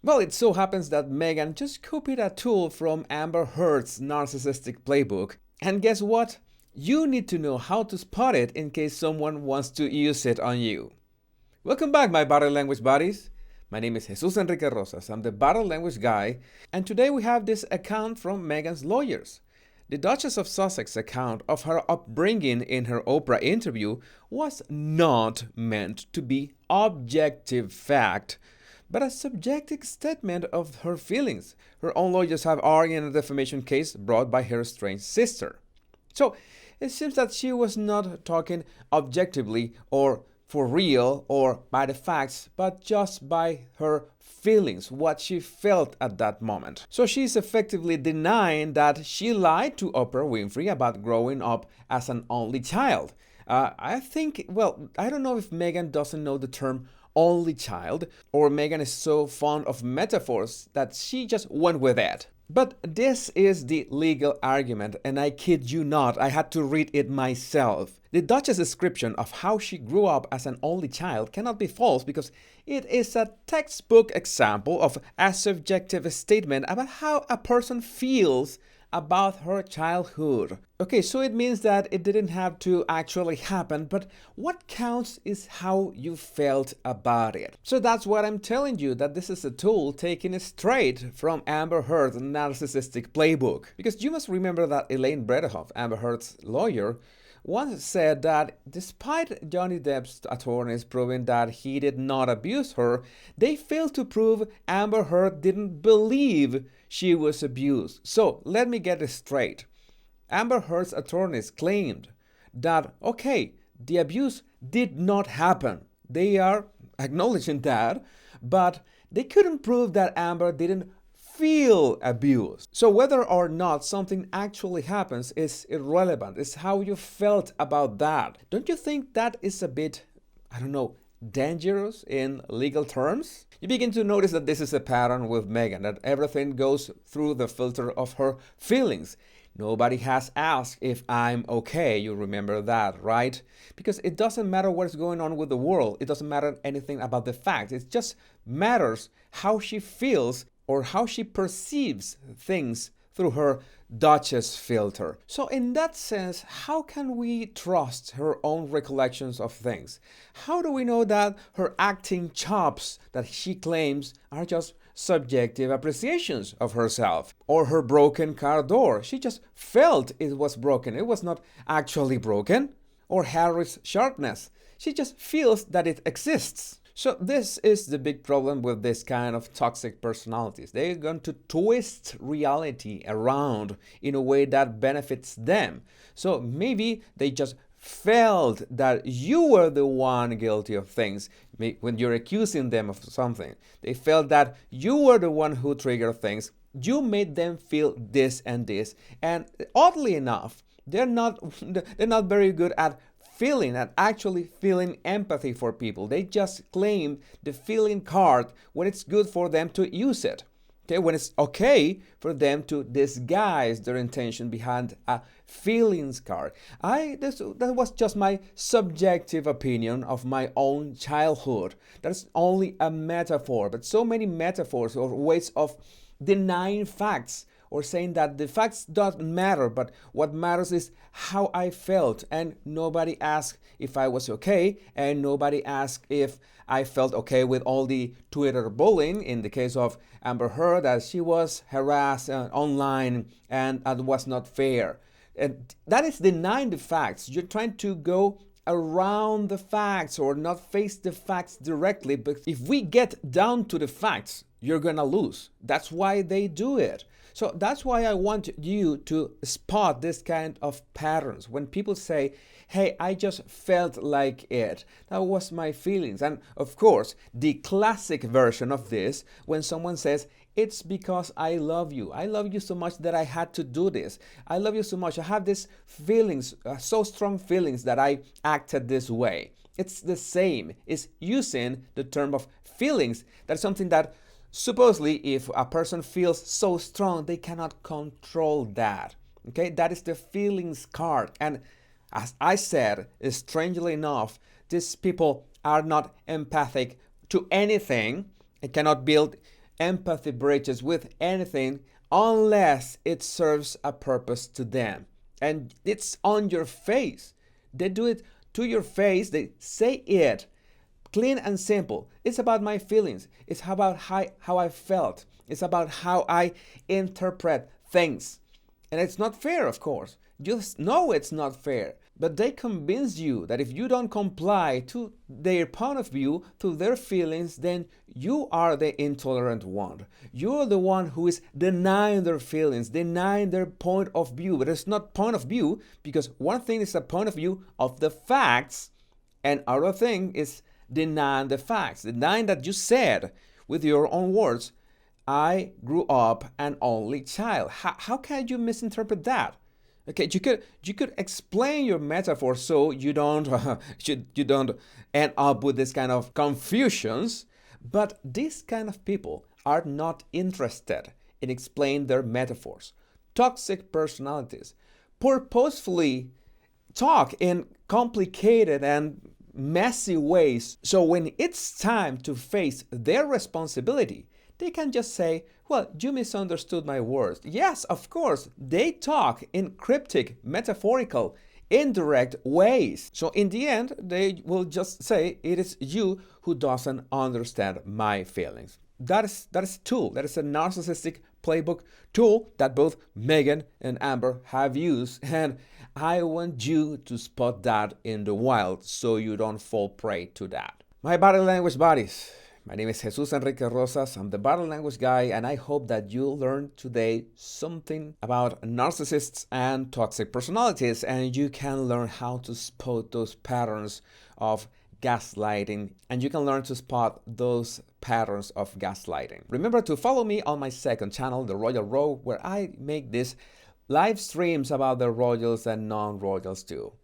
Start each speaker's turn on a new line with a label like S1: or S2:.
S1: Well, it so happens that Meghan just copied a tool from Amber Heard's narcissistic playbook. And guess what? You need to know how to spot it in case someone wants to use it on you. Welcome back, my body language buddies. My name is Jesus Enrique Rosas. I'm the body language guy, and today we have this account from Meghan's lawyers. The Duchess of Sussex's account of her upbringing in her Oprah interview was not meant to be objective fact, but a subjective statement of her feelings. Her own lawyers have argued in a defamation case brought by her estranged sister. So it seems that she was not talking objectively or for real or by the facts, but just by her feelings, what she felt at that moment. So she's effectively denying that she lied to Oprah Winfrey about growing up as an only child. I don't know if Meghan doesn't know the term only child, or Meghan is so fond of metaphors that she just went with it. But this is the legal argument, and I kid you not, I had to read it myself. The Duchess' description of how she grew up as an only child cannot be false because it is a textbook example of a subjective statement about how a person feels about her childhood. Okay, so it means that it didn't have to actually happen, but what counts is how you felt about it. So that's what I'm telling you, that this is a tool taken straight from Amber Heard's narcissistic playbook. Because you must remember that Elaine Bredehoff, Amber Heard's lawyer, once said that despite Johnny Depp's attorneys proving that he did not abuse her, they failed to prove Amber Heard didn't believe she was abused. So let me get this straight. Amber Heard's attorneys claimed that, okay, the abuse did not happen. They are acknowledging that, but they couldn't prove that Amber didn't feel abused. So whether or not something actually happens is irrelevant. It's how you felt about that. Don't you think that is a bit, dangerous in legal terms? You begin to notice that this is a pattern with Meghan, that everything goes through the filter of her feelings. Nobody has asked if I'm okay. You remember that, right? Because it doesn't matter what's going on with the world. It doesn't matter anything about the facts. It just matters how she feels or how she perceives things through her Duchess filter. So in that sense, how can we trust her own recollections of things? How do we know that her acting chops that she claims are just subjective appreciations of herself? Or her broken car door. She just felt it was broken. It was not actually broken. Or Harry's sharpness. She just feels that it exists. So this is the big problem with this kind of toxic personalities. They're going to twist reality around in a way that benefits them. So maybe they just felt that you were the one guilty of things when you're accusing them of something. They felt that you were the one who triggered things. You made them feel this and this. And oddly enough, they're not very good at actually feeling empathy for people. They just claim the feeling card when it's good for them to use it. Okay, when it's okay for them to disguise their intention behind a feelings card. That was just my subjective opinion of my own childhood. That's only a metaphor, but so many metaphors or ways of denying facts or saying that the facts don't matter, but what matters is how I felt. And nobody asked if I was okay, and nobody asked if I felt okay with all the Twitter bullying in the case of Amber Heard, that she was harassed online and that was not fair. And that is denying the facts. You're trying to go around the facts or not face the facts directly, but if we get down to the facts, you're gonna lose. That's why they do it. So that's why I want you to spot this kind of patterns. When people say, hey, I just felt like it. That was my feelings. And of course, the classic version of this, when someone says, it's because I love you. I love you so much that I had to do this. I love you so much. I have these feelings, so strong feelings that I acted this way. It's the same. It's using the term of feelings. That's something that supposedly, if a person feels so strong, they cannot control that. Okay, that is the feelings card. And as I said, strangely enough, these people are not empathic to anything and cannot build empathy bridges with anything unless it serves a purpose to them. And it's on your face. They do it to your face. They say it clean and simple. It's about my feelings. It's about how I felt. It's about how I interpret things. And it's not fair, of course. You know it's not fair. But they convince you that if you don't comply to their point of view, to their feelings, then you are the intolerant one. You're the one who is denying their feelings, denying their point of view. But it's not point of view, because one thing is a point of view of the facts, and other thing is denying the facts, denying that you said with your own words, I grew up an only child. How can you misinterpret that? Okay, you could explain your metaphor so you don't you don't end up with this kind of confusions. But these kind of people are not interested in explaining their metaphors. Toxic personalities purposefully talk in complicated and messy ways. So when it's time to face their responsibility, they can just say, well, you misunderstood my words. Yes, of course, they talk in cryptic, metaphorical, indirect ways. So in the end, they will just say, it is you who doesn't understand my feelings. That is a tool. That is a narcissistic playbook tool that both Meghan and Amber have used. And I want you to spot that in the wild so you don't fall prey to that. My body language buddies. My name is Jesus Enrique Rosas. I'm the body language guy, and I hope that you learned today something about narcissists and toxic personalities, and you can learn how to spot those patterns of gaslighting, and you can learn to spot those patterns of gaslighting. Remember to follow me on my second channel, The Royal Row, where I make these live streams about the royals and non-royals too.